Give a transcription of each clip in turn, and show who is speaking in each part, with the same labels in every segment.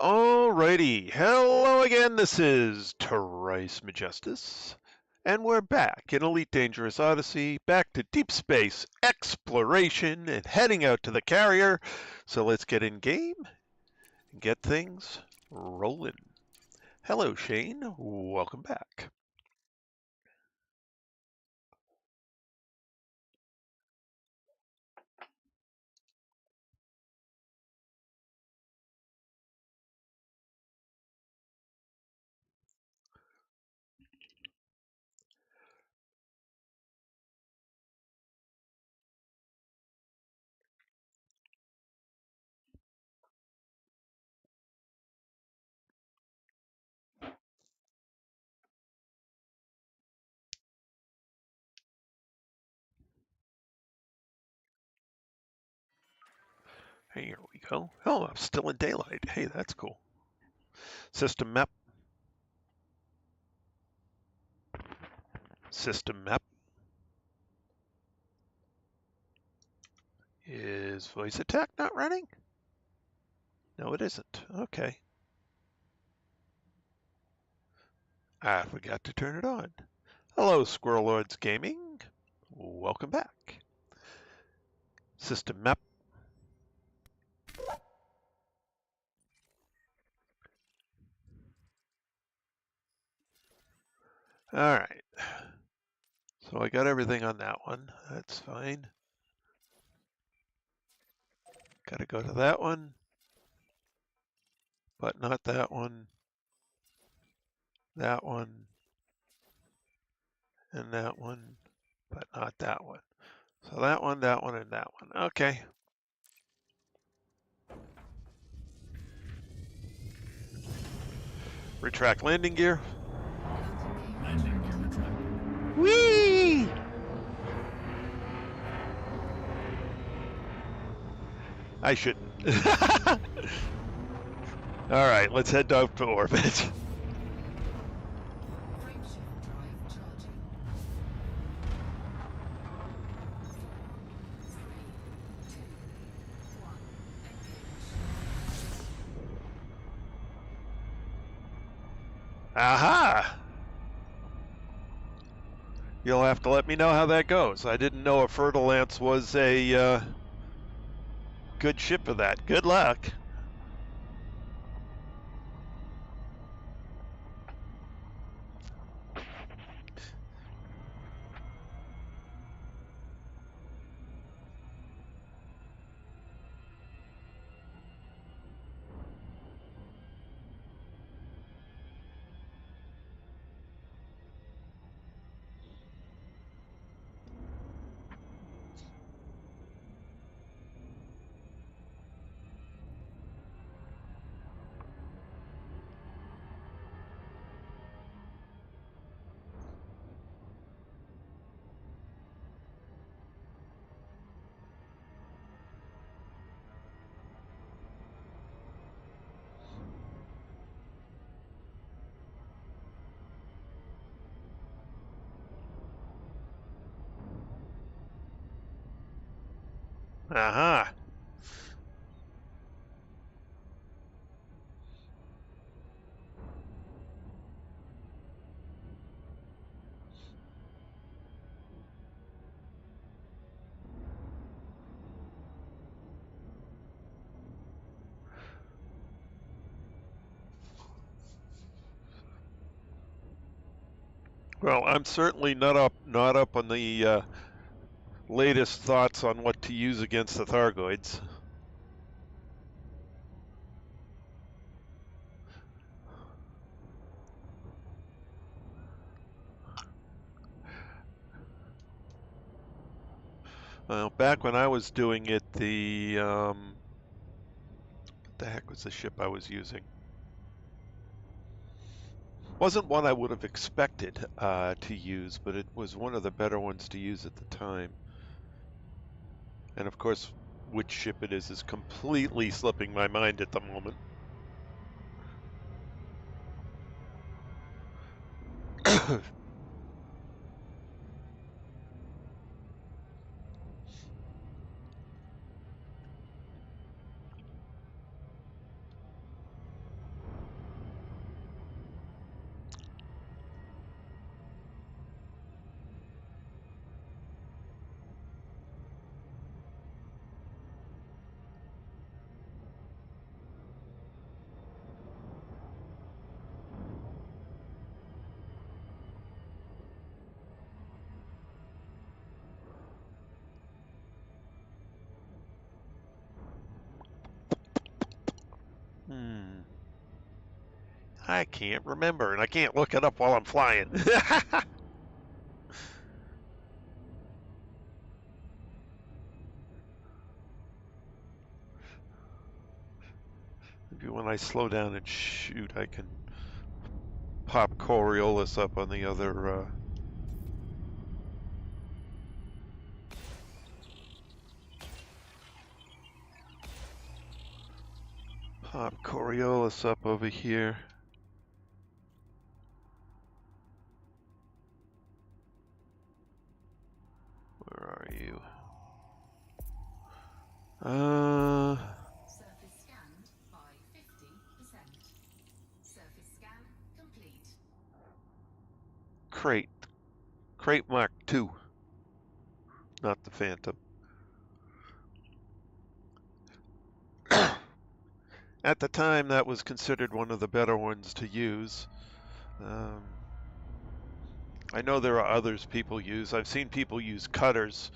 Speaker 1: Alrighty, hello again, this is Trice Majestus, and we're back in Elite Dangerous Odyssey, back to deep space exploration and heading out to the carrier. So let's get in game and get things rolling. Hello Shane, welcome back. Here we go. Oh, I'm still in daylight. Hey, that's cool. System map. System map. Is voice attack not running? No, it isn't. Okay. I forgot to turn it on. Hello, Squirrel Lords Gaming. Welcome back. System map. All right. So I got everything on that one. That's fine. Got to go to that one, but not that one. That one. And that one, but not that one. So that one, and that one. Okay. Retract landing gear.
Speaker 2: Landing gear retracted.
Speaker 1: Whee! I shouldn't. All right, let's head down to orbit. Aha! You'll have to let me know how that goes. I didn't know a Fertile Lance was a good ship for that. Good luck. Aha. Well, I'm certainly not up on the latest thoughts on what to use against the Thargoids. Well, back when I was doing it, what the heck was the ship I was using? Wasn't one I would have expected to use, but it was one of the better ones to use at the time. And of course, which ship it is completely slipping my mind at the moment. I can't remember, and I can't look it up while I'm flying. Maybe when I slow down and shoot, I can pop Coriolis up on the other. Pop Coriolis up over here. Where are you?
Speaker 2: Surface scanned by 50%. Surface scan complete.
Speaker 1: Crate Mark II, not the Phantom. At the time, that was considered one of the better ones to use. I know there are others people use. I've seen people use cutters,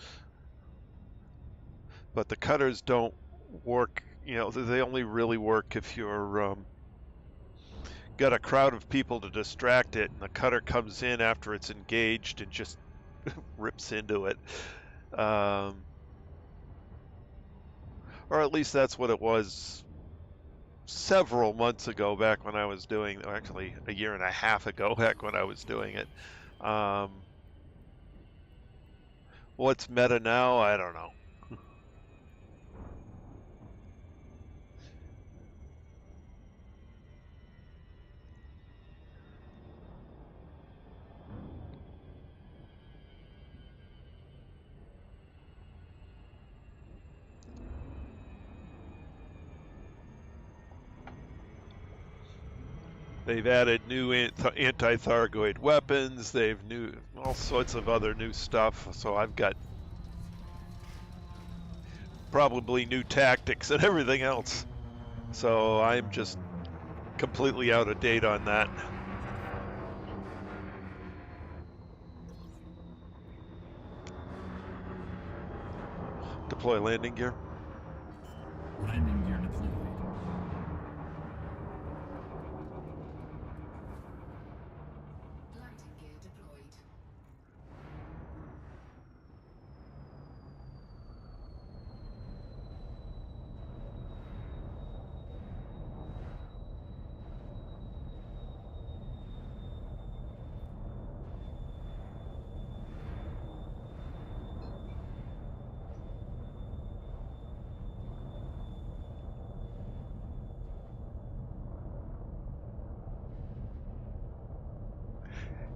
Speaker 1: but the cutters don't work. You know, they only really work if you're got a crowd of people to distract it, and the cutter comes in after it's engaged and just rips into it. Or at least that's what it was several months ago, back when I was doing, actually a year and a half ago, back when I was doing it. What's meta now? I don't know. They've added new anti-Thargoid weapons. They've all sorts of other new stuff. So I've got probably new tactics and everything else. So I'm just completely out of date on that. Deploy landing gear.
Speaker 2: Landing gear deployed. Landing gear deployed.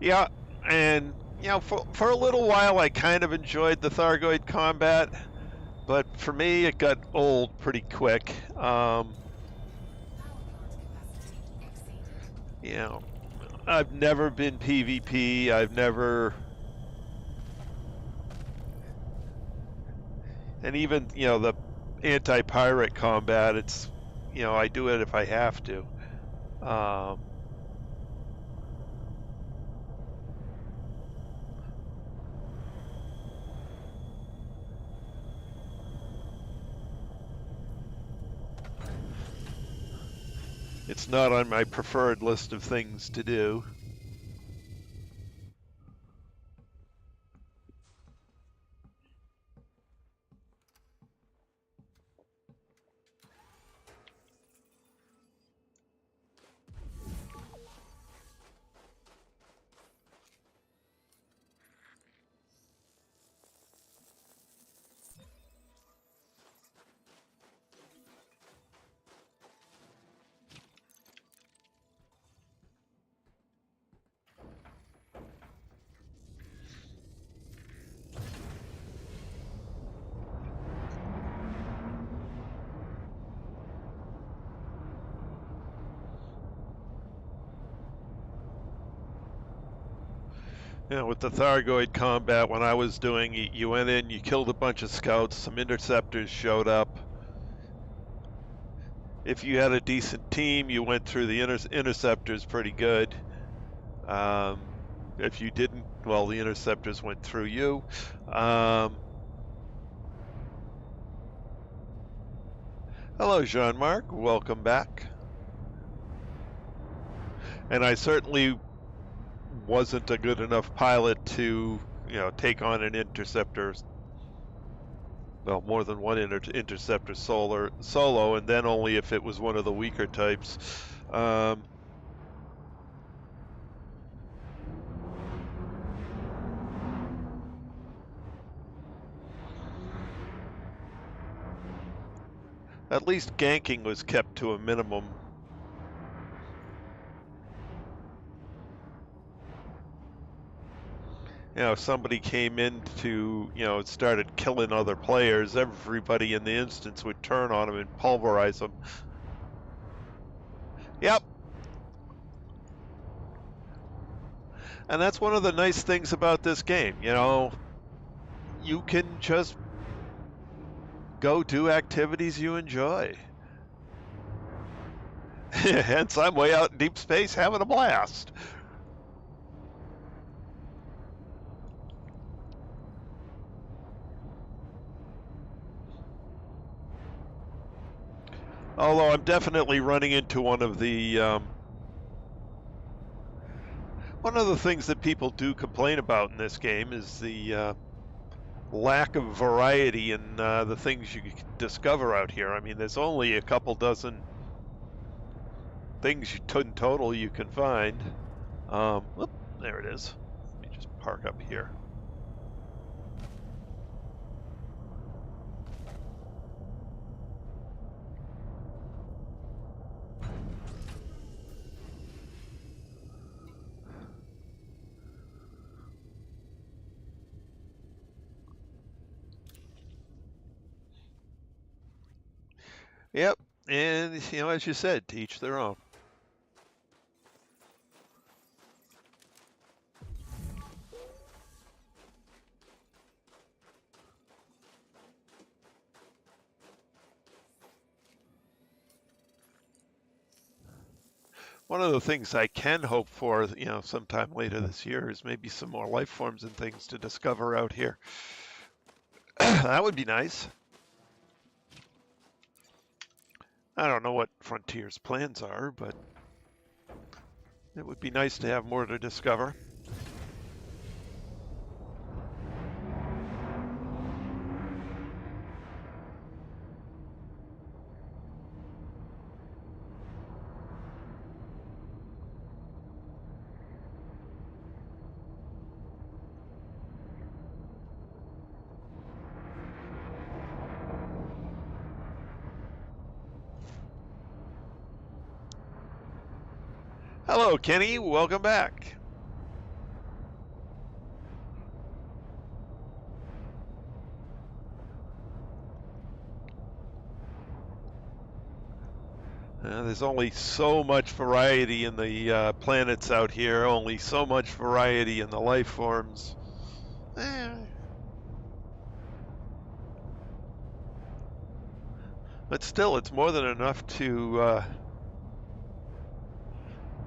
Speaker 1: Yeah, and you know, for a little while I kind of enjoyed the Thargoid combat, but for me it got old pretty quick.
Speaker 2: Power plant capacity exceeded.
Speaker 1: You know, I've never been PvP. I've never, and even the anti-pirate combat. It's I do it if I have to. It's not on my preferred list of things to do. With the Thargoid combat, when I was doing it, you went in, you killed a bunch of scouts, some interceptors showed up. If you had a decent team, you went through the interceptors pretty good. If you didn't, well, the interceptors went through you. Hello, Jean-Marc. Welcome back. And I certainly wasn't a good enough pilot to, take on an interceptor. Well, more than one interceptor solo, and then only if it was one of the weaker types. At least ganking was kept to a minimum. If somebody came in to, started killing other players, everybody in the instance would turn on them and pulverize them. Yep. And that's one of the nice things about this game, you can just go do activities you enjoy. Hence, I'm way out in deep space having a blast. Although I'm definitely running into one of the things that people do complain about in this game is the lack of variety in the things you can discover out here. I mean, there's only a couple dozen things in total you can find. Whoop, there it is. Let me just park up here. Yep, and as you said, to each their own. One of the things I can hope for, sometime later this year is maybe some more life forms and things to discover out here. That would be nice. I don't know what Frontier's plans are, but it would be nice to have more to discover. Hello, Kenny. Welcome back. There's only so much variety in the planets out here, only so much variety in the life forms. But still, it's more than enough to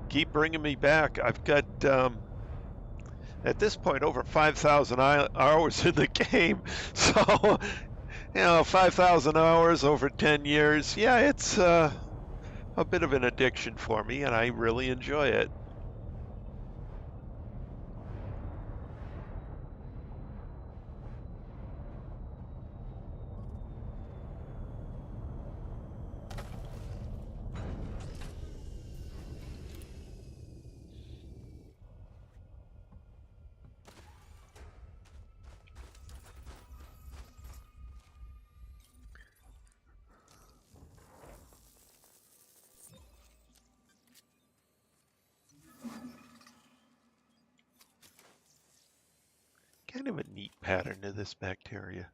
Speaker 1: keep bringing me back. I've got, at this point, over 5,000 hours in the game. So, 5,000 hours over 10 years. Yeah, it's a bit of an addiction for me, and I really enjoy it. Kind of a neat pattern to this bacteria.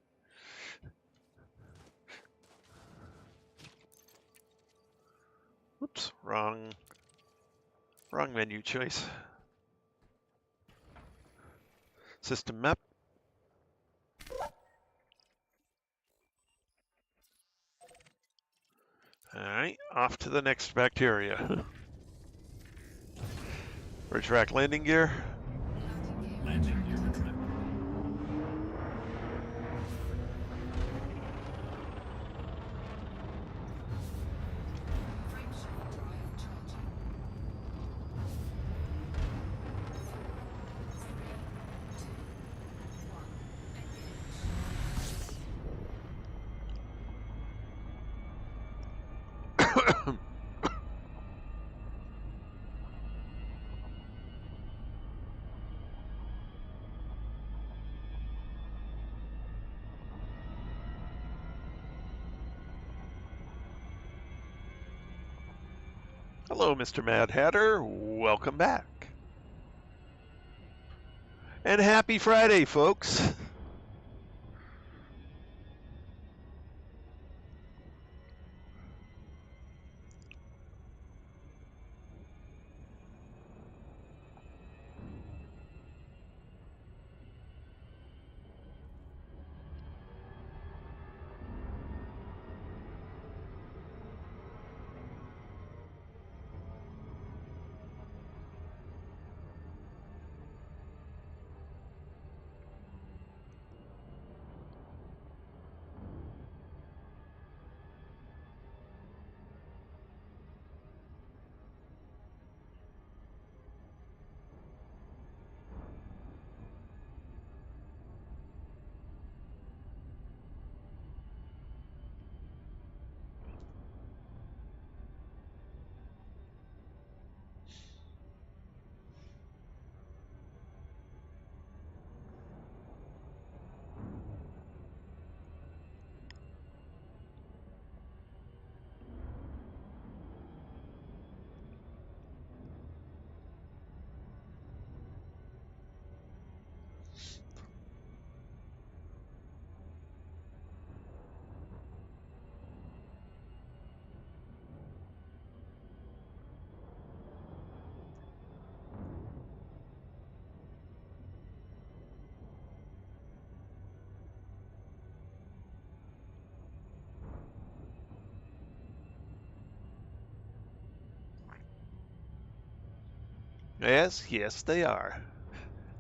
Speaker 1: Whoops, wrong menu choice. System map. All right, off to the next bacteria. Retract landing gear.
Speaker 2: Landing gear retracted. Frameshift drive charging.
Speaker 1: Hello, Mr. Mad Hatter. Welcome back. And happy Friday, folks. Yes, they are.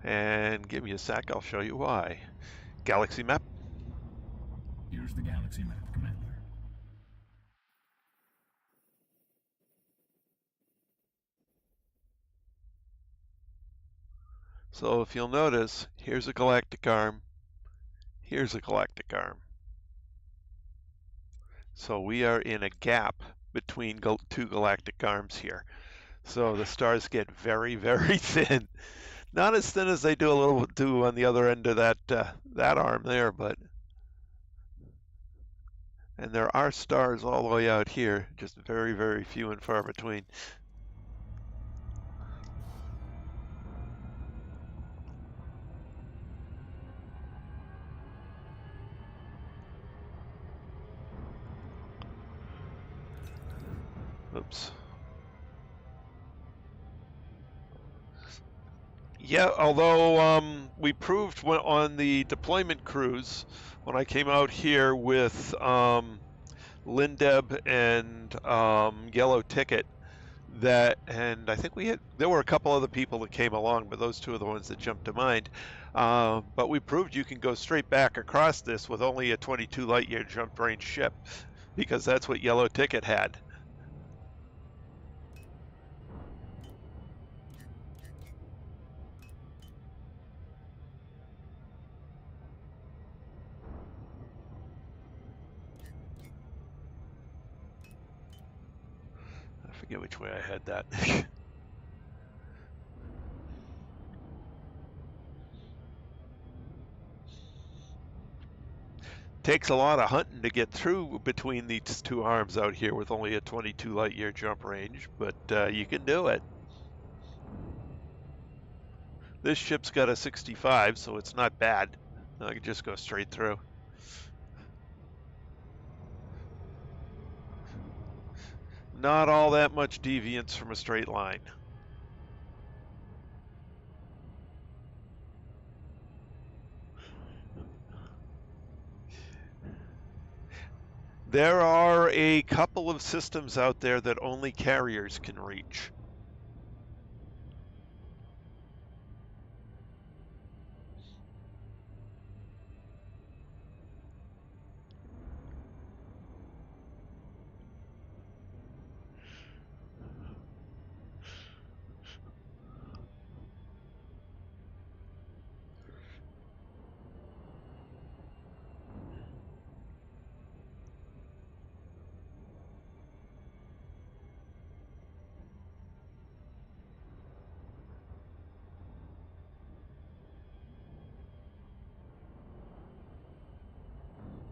Speaker 1: And give me a sec, I'll show you why. Galaxy map.
Speaker 2: Here's the galaxy map, Commander.
Speaker 1: So if you'll notice, here's a galactic arm, here's a galactic arm. So we are in a gap between two galactic arms here. So the stars get very, very thin. Not as thin as they do on the other end of that arm there, but and there are stars all the way out here, just very, very few and far between. Oops. Yeah, although we proved on the deployment cruise when I came out here with Lindeb and Yellow Ticket and I think there were a couple other people that came along, but those two are the ones that jumped to mind. But we proved you can go straight back across this with only a 22 light year jump range ship, because that's what Yellow Ticket had. I forget which way I had that. Takes a lot of hunting to get through between these two arms out here with only a 22 light year jump range, but you can do it. This ship's got a 65, so it's not bad. I can just go straight through. Not all that much deviance from a straight line. There are a couple of systems out there that only carriers can reach.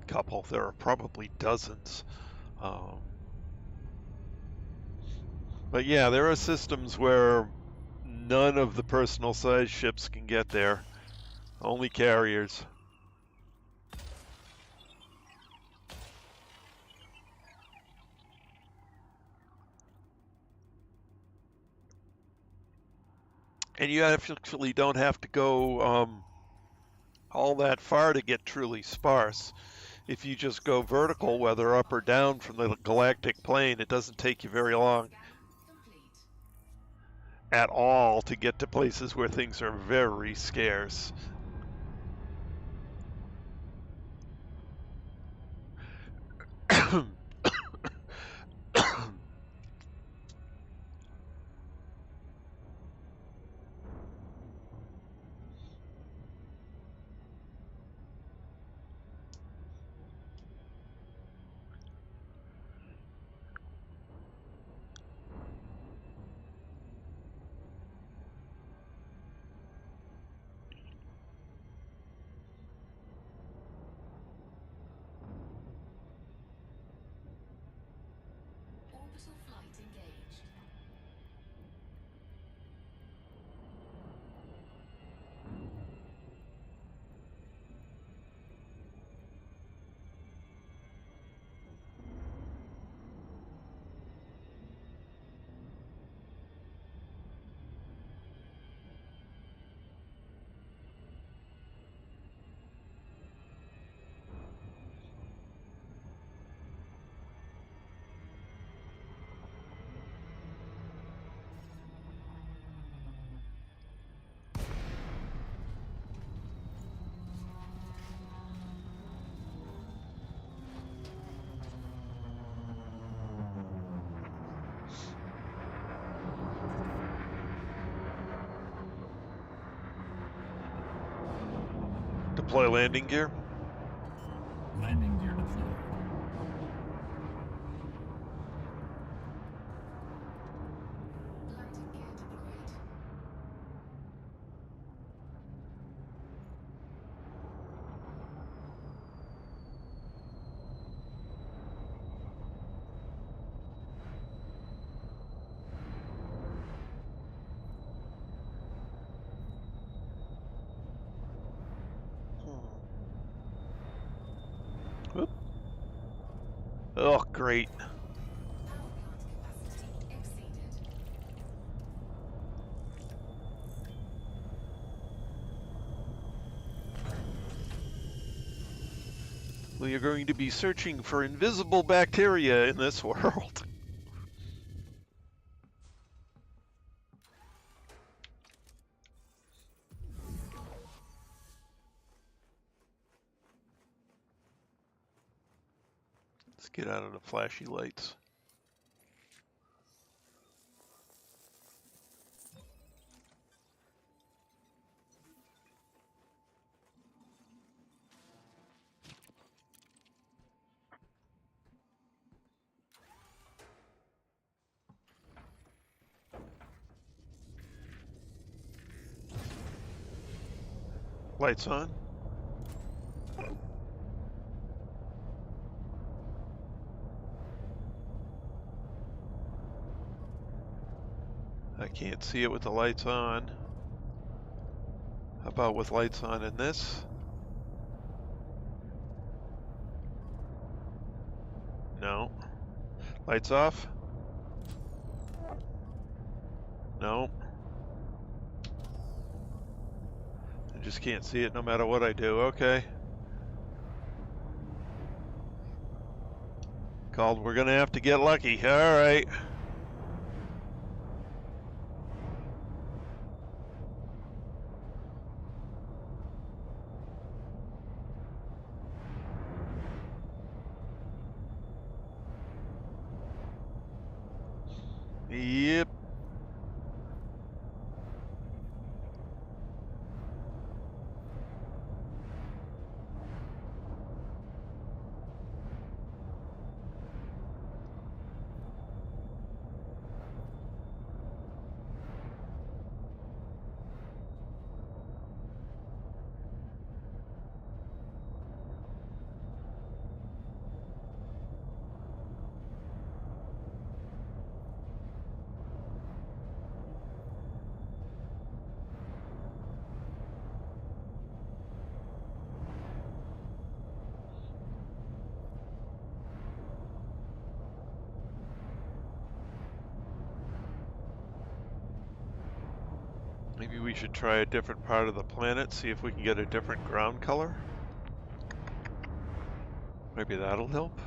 Speaker 1: Couple, there are probably dozens. But yeah, there are systems where none of the personal size ships can get there. Only carriers. And you actually don't have to go all that far to get truly sparse. If you just go vertical, whether up or down from the galactic plane, it doesn't take you very long at all to get to places where things are very scarce.
Speaker 3: Orbital flight engaged.
Speaker 1: Deploy landing gear.
Speaker 2: Landing gear deployed.
Speaker 3: Landing gear deployed.
Speaker 1: Whoop. Oh, great.
Speaker 3: Power plant capacity exceeded.
Speaker 1: We are going to be searching for invisible bacteria in this world. Let's get out of the flashy lights. Lights on. I can't see it with the lights on. How about with lights on in this? No. Lights off? No. I just can't see it no matter what I do. Okay. Called we're gonna have to get lucky. Alright. Yep. Maybe we should try a different part of the planet, see if we can get a different ground color. Maybe that'll help.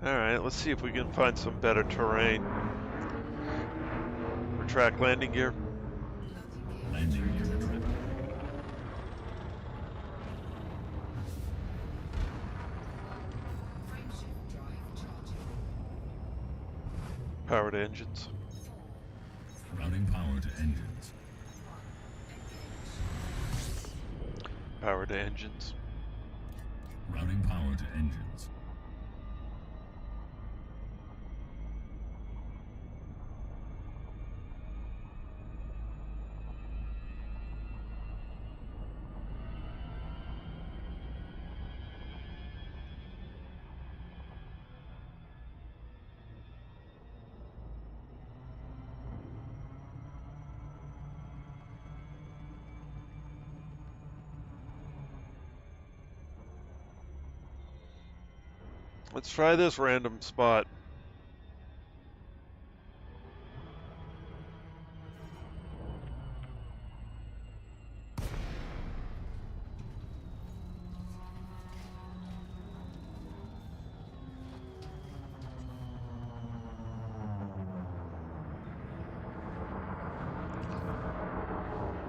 Speaker 1: Alright, let's see if we can find some better terrain. Retract landing gear.
Speaker 2: Landing gear retracted.
Speaker 3: Frameshift drive charging.
Speaker 1: Power to engines.
Speaker 2: Routing power to engines.
Speaker 1: Power to engines.
Speaker 2: Routing power to engines.
Speaker 1: Let's try this random spot.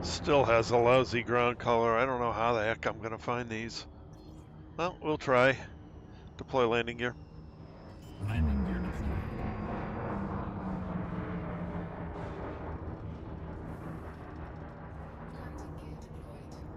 Speaker 1: Still has a lousy ground color. I don't know how the heck I'm gonna find these. Well, we'll try. Deploy landing gear.
Speaker 2: Landing gear deployed.
Speaker 3: Landing gear deployed.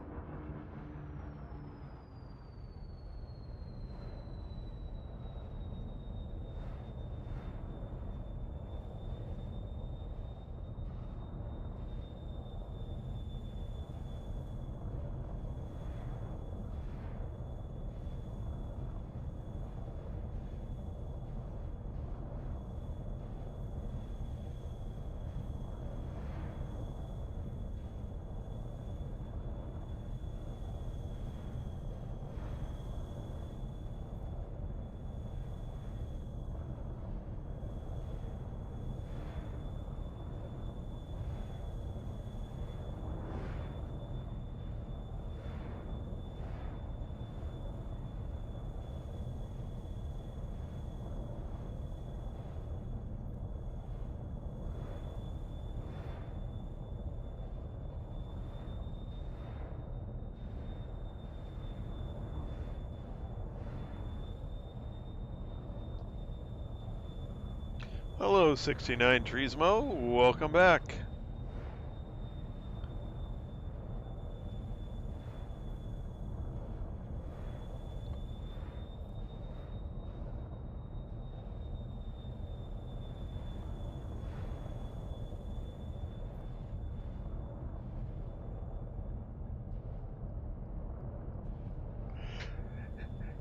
Speaker 1: Hello, 69 Treesmo. Welcome back.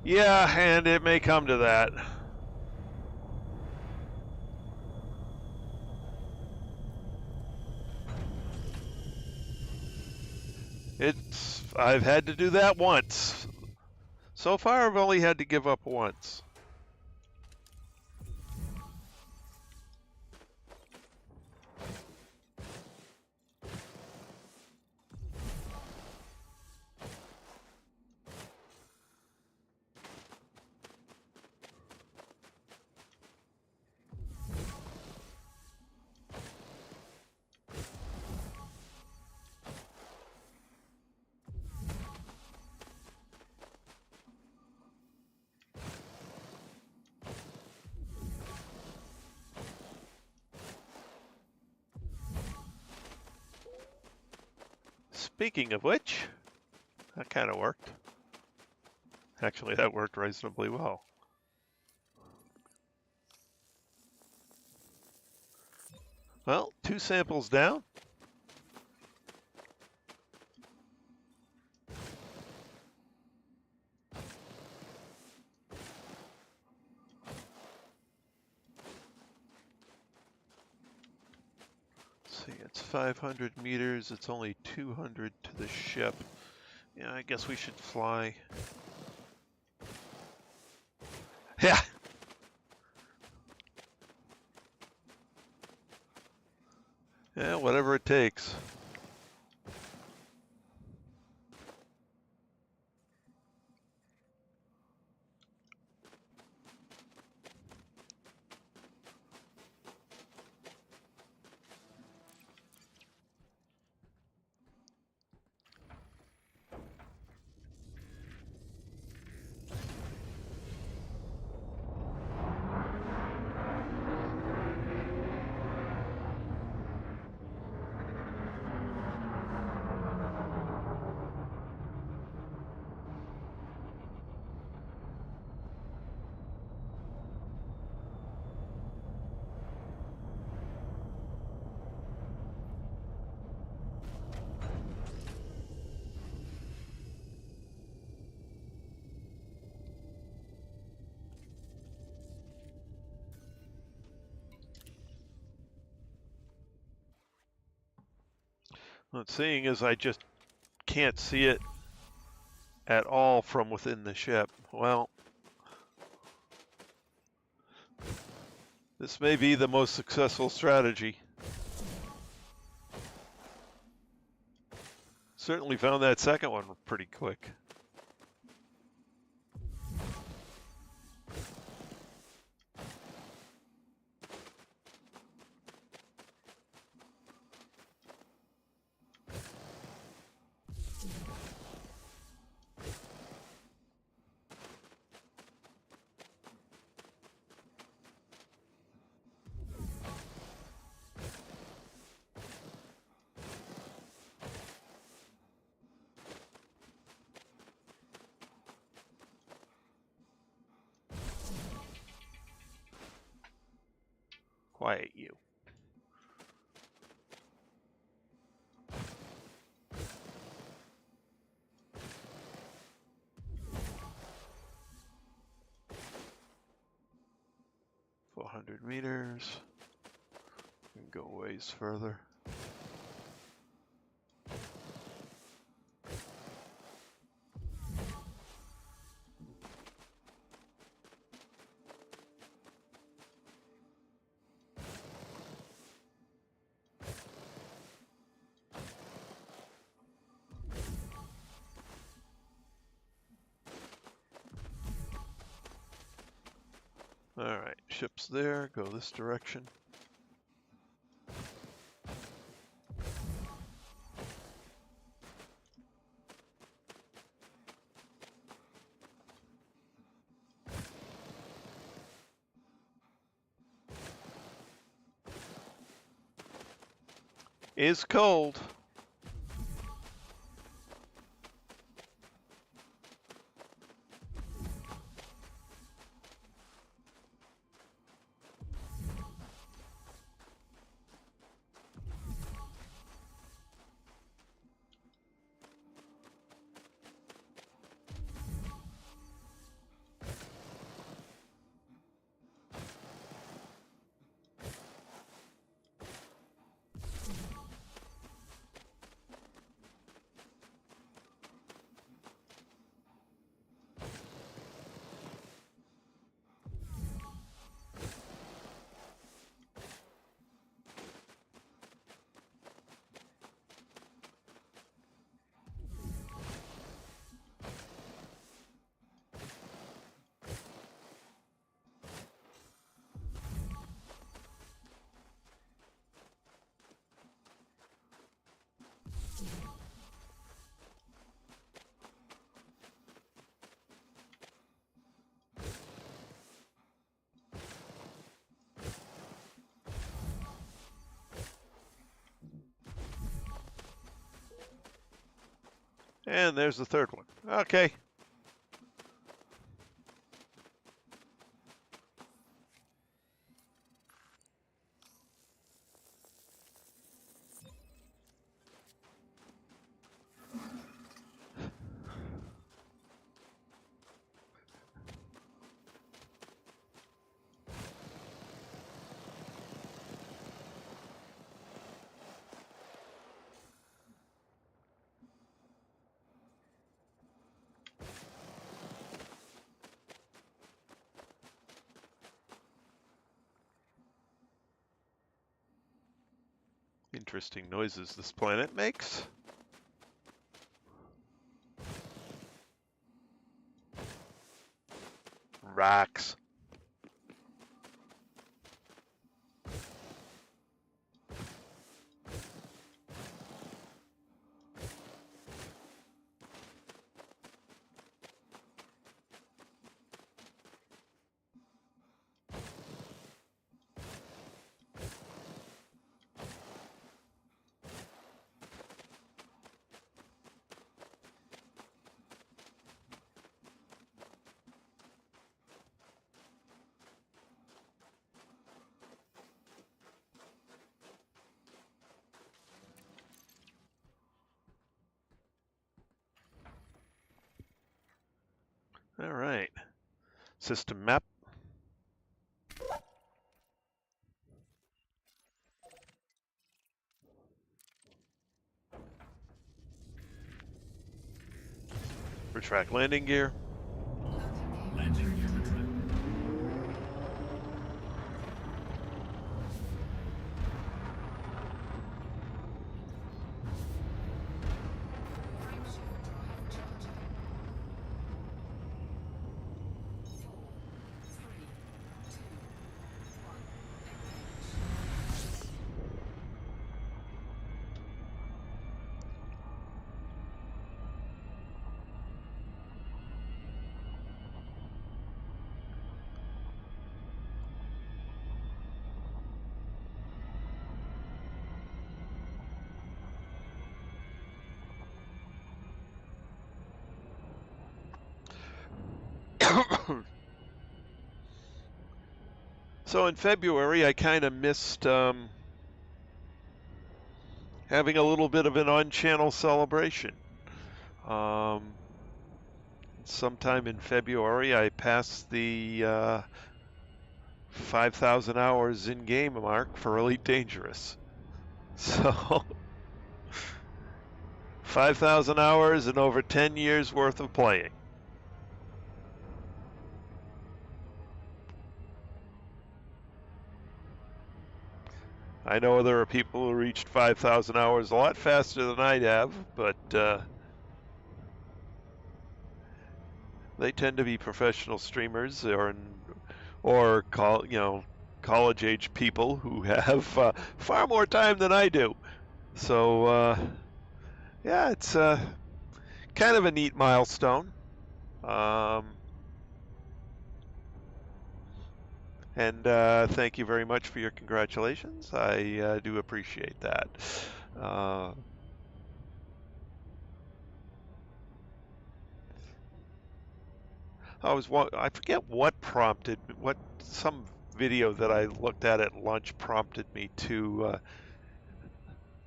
Speaker 1: Yeah, and it may come to that. I've had to do that once. So far, I've only had to give up once. Speaking of which, that kind of worked. Actually, that worked reasonably well. Well, 2 samples down. Let's see, it's 500 meters. It's only 200 to the ship. Yeah, I guess we should fly. Yeah. Yeah, whatever it takes. Well, seeing as I just can't see it at all from within the ship, well, this may be the most successful strategy. Certainly found that second one pretty quick. Quiet you. $400 and go ways further. All right, ship's there, go this direction. Is cold. And there's the third one. Okay. Interesting noises this planet makes. Rocks. All right. System map. Retract landing gear.
Speaker 2: Landing gear retracted.
Speaker 3: Frameshift drive charging. 4, 3, 2, 1. Engage.
Speaker 1: So in February, I kind of missed having a little bit of an on-channel celebration. Sometime in February, I passed the 5,000 hours in-game mark for Elite Dangerous. So 5,000 hours and over 10 years worth of playing. I know there are people who reached 5,000 hours a lot faster than I have, but they tend to be professional streamers or college-age people who have far more time than I do. So yeah, it's kind of a neat milestone. And thank you very much for your congratulations. I do appreciate that. I forget what prompted, some video that I looked at lunch prompted me to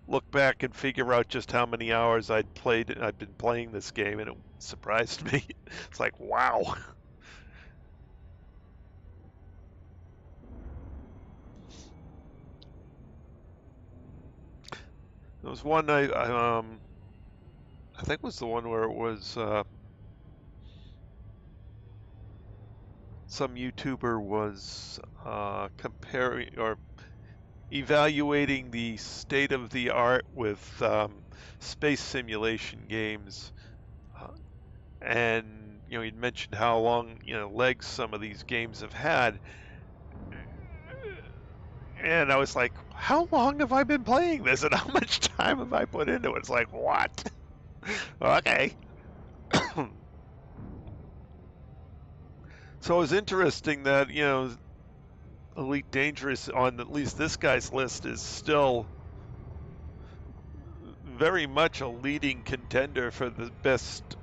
Speaker 1: look back and figure out just how many hours I'd been playing this game, and it surprised me. It's like, wow. There was one I think it was the one where it was some YouTuber was comparing or evaluating the state of the art with space simulation games, and he'd mentioned how long legs some of these games have had, and I was like, how long have I been playing this, and how much time have I put into it? It's like, what? Okay. So it was interesting that Elite Dangerous on at least this guy's list is still very much a leading contender for the best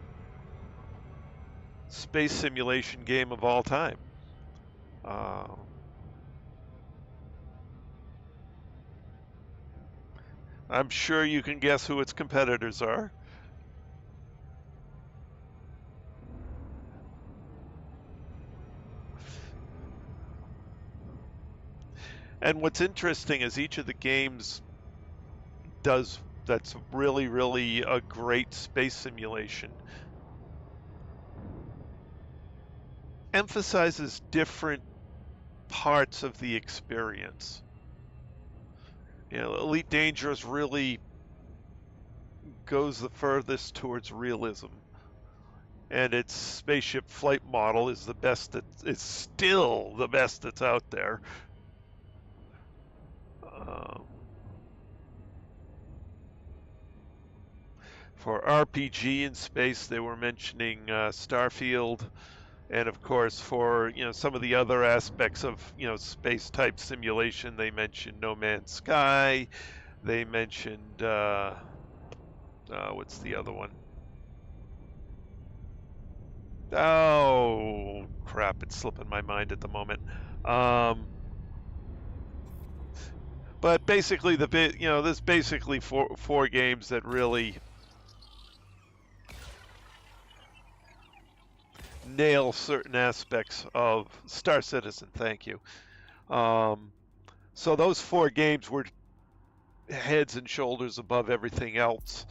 Speaker 1: space simulation game of all time. I'm sure you can guess who its competitors are. And what's interesting is each of the games that's really, really a great space simulation emphasizes different parts of the experience. You know, Elite Dangerous really goes the furthest towards realism, and its spaceship flight model is still the best that's out there. For RPG in space, they were mentioning Starfield, and of course, for some of the other aspects of space type simulation, they mentioned No Man's Sky. They mentioned what's the other one? Oh crap! It's slipping my mind at the moment. But basically, there's basically four games that really nail certain aspects of Star Citizen. Thank you. So those four games were heads and shoulders above everything else.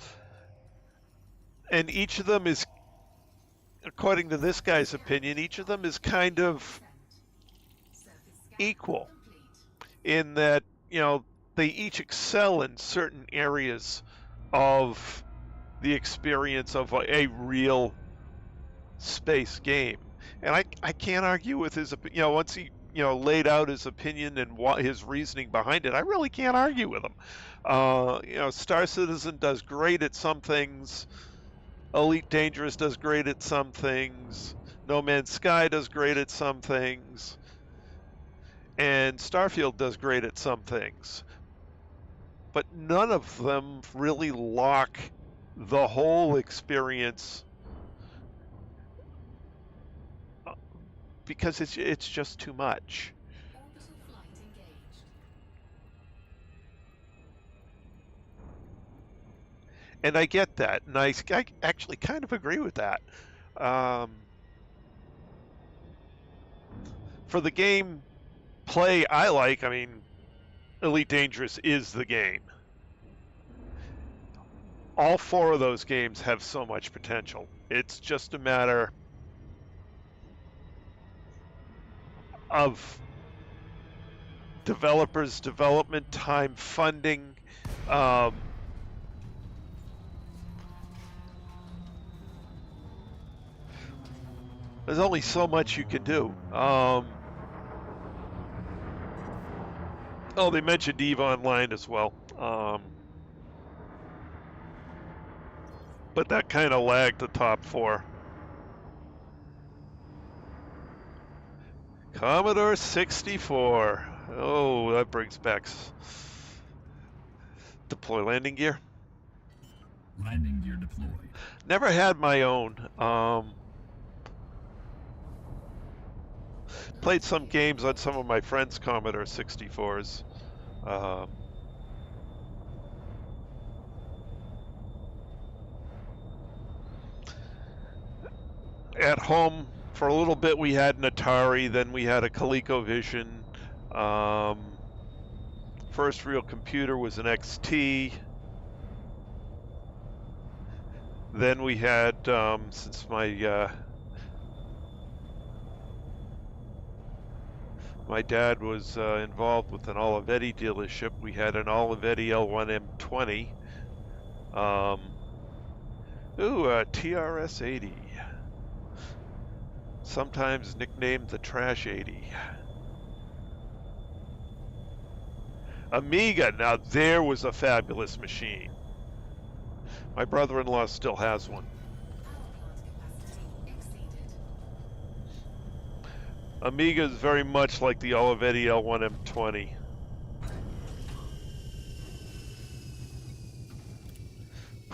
Speaker 1: And each of them is, according to this guy's opinion, each of them is kind of equal in that, they each excel in certain areas of the experience of a real space game. And I can't argue with his, once he, laid out his opinion and his reasoning behind it, I really can't argue with him. Star Citizen does great at some things. Elite Dangerous does great at some things. No Man's Sky does great at some things. And Starfield does great at some things. But none of them really lock the whole experience because it's just too much.
Speaker 3: Orbital flight engaged.
Speaker 1: And I get that, and I actually kind of agree with that. For the game play I like, I mean, Elite Dangerous is the game. All four of those games have so much potential. It's just a matter of developers, development time, funding. There's only so much you can do. Oh, they mentioned EVE Online as well. But that kind of lagged the top four. Commodore 64. Oh, that brings back deploy landing gear.
Speaker 2: Landing gear deployed.
Speaker 1: Never had my own. Played some games on some of my friends' Commodore 64s. At home, for a little bit, we had an Atari, then we had a ColecoVision. First real computer was an XT. Then we had, since my dad was involved with an Olivetti dealership, we had an Olivetti L1M20. A TRS 80. Sometimes nicknamed the Trash 80. Amiga, now there was a fabulous machine. My brother-in-law still has one.
Speaker 3: Power plant capacity exceeded.
Speaker 1: Amiga is very much like the Olivetti L1M20.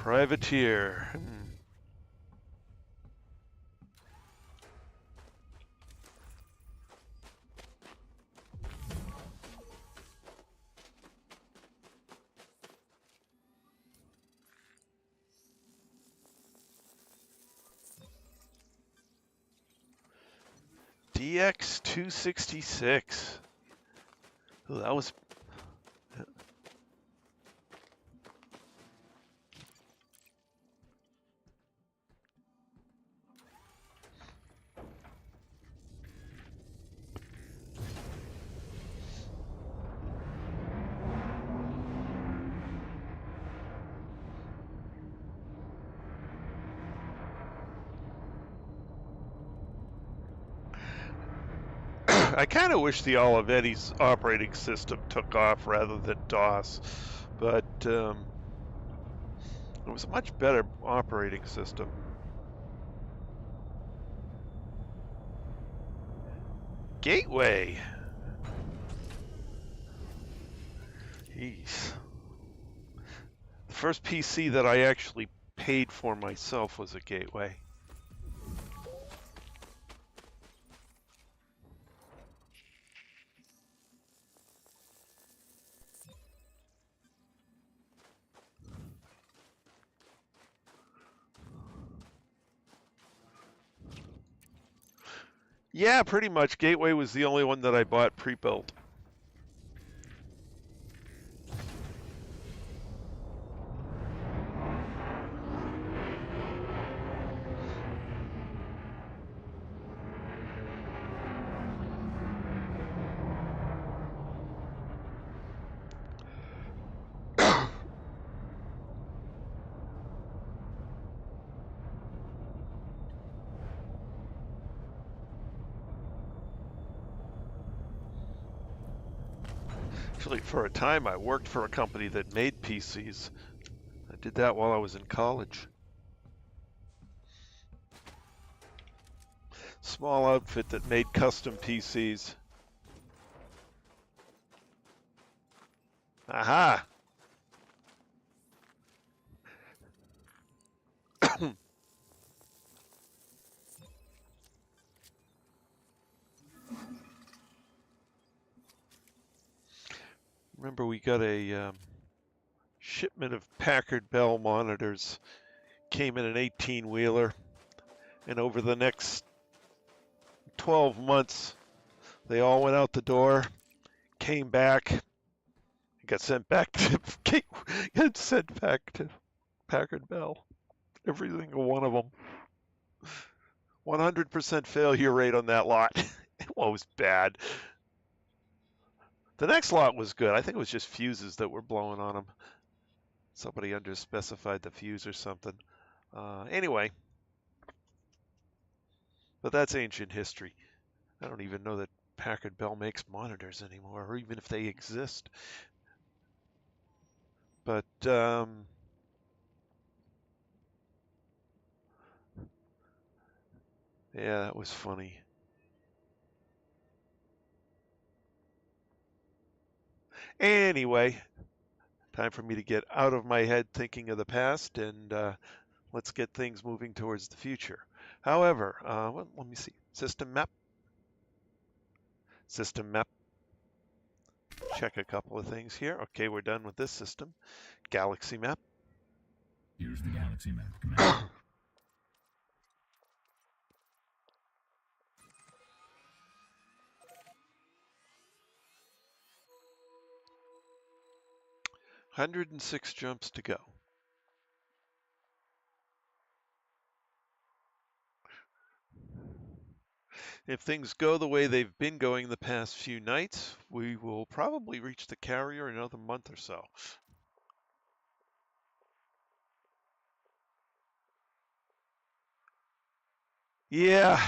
Speaker 1: Privateer. DX 266. Ooh, that was. I kind of wish the Olivetti's operating system took off rather than DOS, but it was a much better operating system. Gateway. Jeez. The first PC that I actually paid for myself was a Gateway. Yeah, pretty much. Gateway was the only one that I bought pre-built. Actually, for a time, I worked for a company that made PCs. I did that while I was in college. Small outfit that made custom PCs. Aha! Remember, we got a shipment of Packard Bell monitors. Came in an 18-wheeler, and over the next 12 months, they all went out the door, came back, got sent back to got sent back to Packard Bell. Every single one of them. 100% failure rate on that lot. It was bad. The next lot was good. I think it was just fuses that were blowing on them. Somebody underspecified the fuse or something. Anyway, but that's ancient history. I don't even know that Packard Bell makes monitors anymore, or even if they exist. But yeah, that was funny. Anyway, time for me to get out of my head thinking of the past, and let's get things moving towards the future. However, well, let me see. System map. System map. Check a couple of things here. Okay, we're done with this system. Galaxy map.
Speaker 2: Here's the galaxy map, Commander.
Speaker 1: (106) jumps to go. If things go the way they've been going the past few nights, we will probably reach the carrier in another month or so. Yeah.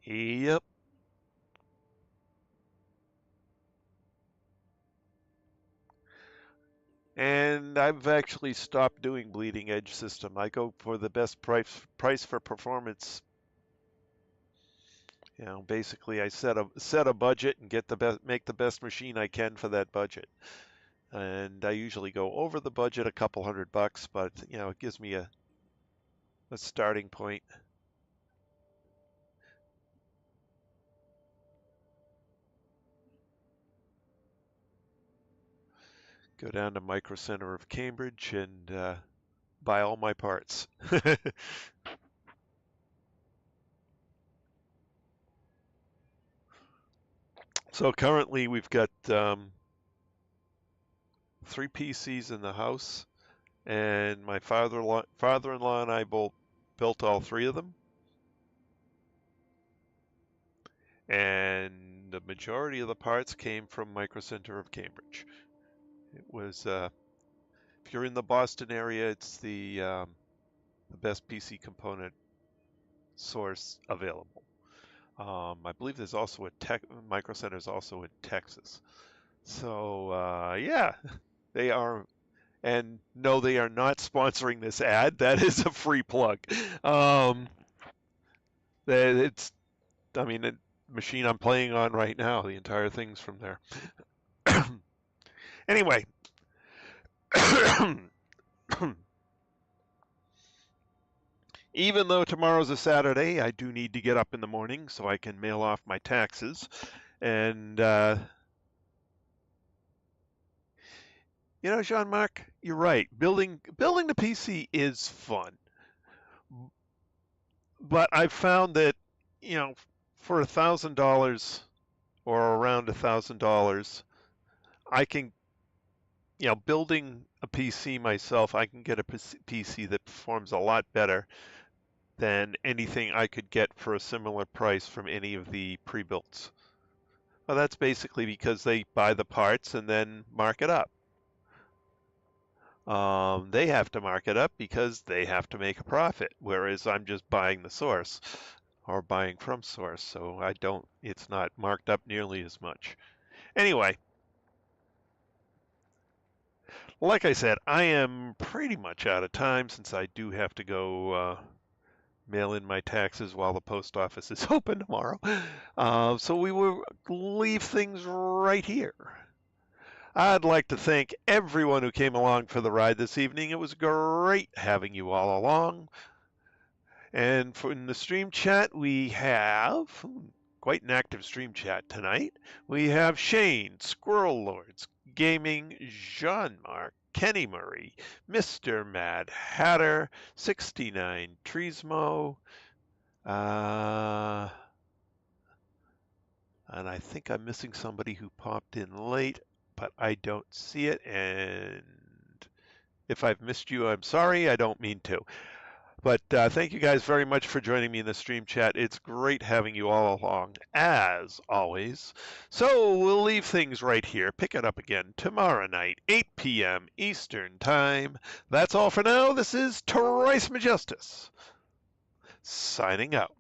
Speaker 1: Yep. And I've actually stopped doing bleeding edge system. I go for the best price for performance. Basically I set a budget and make the best machine I can for that budget. And I usually go over the budget a couple $100, but it gives me a starting point. Go down to Micro Center of Cambridge and buy all my parts. So currently we've got 3 PCs in the house, and my father-in-law and I both built all 3 of them. And the majority of the parts came from Micro Center of Cambridge. It was, if you're in the Boston area, it's the best PC component source available. I believe there's also Micro Center is also in Texas. So yeah, they are. And no, they are not sponsoring this ad. That is a free plug. It's, I mean, the machine I'm playing on right now, the entire thing's from there. Anyway, even though tomorrow's a Saturday, I do need to get up in the morning so I can mail off my taxes. And, Jean-Marc, you're right. Building the PC is fun. But I've found that, for $1,000 or around $1,000, I can, building a PC myself, I can get a PC that performs a lot better than anything I could get for a similar price from any of the pre-builts. Well, that's basically because they buy the parts and then mark it up. They have to mark it up because they have to make a profit, whereas I'm just buying the source or buying from source, so it's not marked up nearly as much. Anyway, like I said, I am pretty much out of time since I do have to go mail in my taxes while the post office is open tomorrow. So we will leave things right here. I'd like to thank everyone who came along for the ride this evening. It was great having you all along. And in the stream chat, we have quite an active stream chat tonight. We have Shane, Squirrel Lords Gaming, Jean-Marc, Kenny Murray, Mr. Mad Hatter, 69 Trismo, and I think I'm missing somebody who popped in late, but I don't see it. And if I've missed you, I'm sorry. I don't mean to. But thank you guys very much for joining me in the stream chat. It's great having you all along, as always. So we'll leave things right here. Pick it up again tomorrow night, 8 p.m. Eastern Time. That's all for now. This is Trice Majestus, signing out.